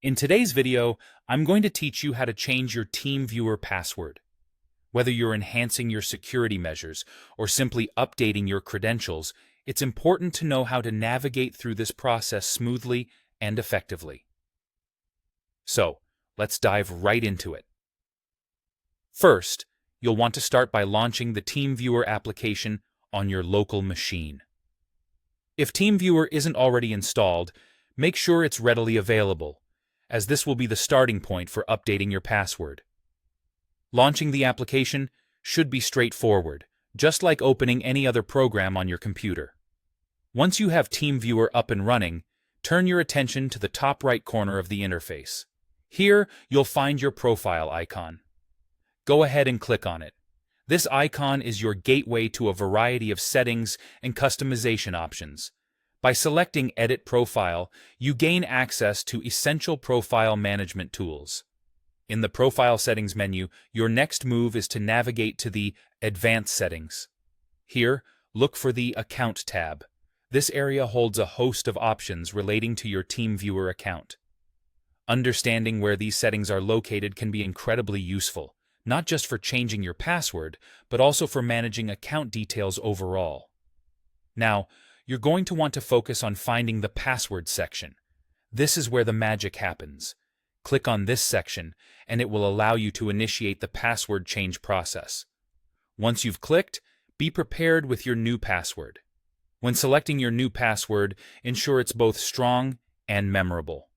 In today's video, I'm going to teach you how to change your Teamviewer password. Whether you're enhancing your security measures or simply updating your credentials, it's important to know how to navigate through this process smoothly and effectively. So, let's dive right into it. First, you'll want to start by launching the Teamviewer application on your local machine. If Teamviewer isn't already installed, make sure it's readily available, as this will be the starting point for updating your password. Launching the application should be straightforward, just like opening any other program on your computer. Once you have Teamviewer up and running, turn your attention to the top right corner of the interface. Here, you'll find your profile icon. Go ahead and click on it. This icon is your gateway to a variety of settings and customization options. By selecting Edit Profile, you gain access to essential profile management tools. In the Profile Settings menu, your next move is to navigate to the Advanced Settings. Here, look for the Account tab. This area holds a host of options relating to your Teamviewer account. Understanding where these settings are located can be incredibly useful, not just for changing your password, but also for managing account details overall. Now, you're going to want to focus on finding the Password section. This is where the magic happens. Click on this section, and it will allow you to initiate the password change process. Once you've clicked, be prepared with your new password. When selecting your new password, ensure it's both strong and memorable.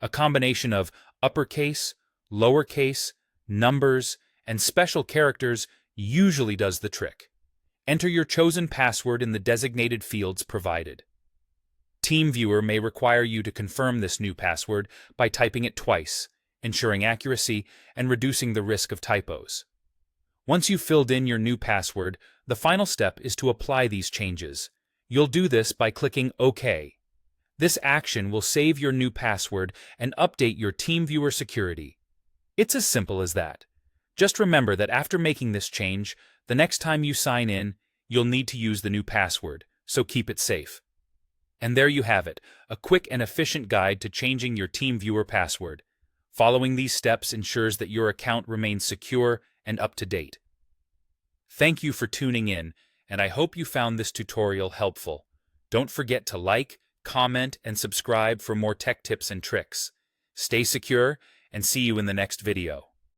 A combination of uppercase, lowercase, numbers, and special characters usually does the trick. Enter your chosen password in the designated fields provided. Teamviewer may require you to confirm this new password by typing it twice, ensuring accuracy and reducing the risk of typos. Once you've filled in your new password, the final step is to apply these changes. You'll do this by clicking OK. This action will save your new password and update your Teamviewer security. It's as simple as that. Just remember that after making this change, the next time you sign in, you'll need to use the new password, so keep it safe. And there you have it, a quick and efficient guide to changing your Teamviewer password. Following these steps ensures that your account remains secure and up to date. Thank you for tuning in, and I hope you found this tutorial helpful. Don't forget to like, comment, and subscribe for more tech tips and tricks. Stay secure, and see you in the next video.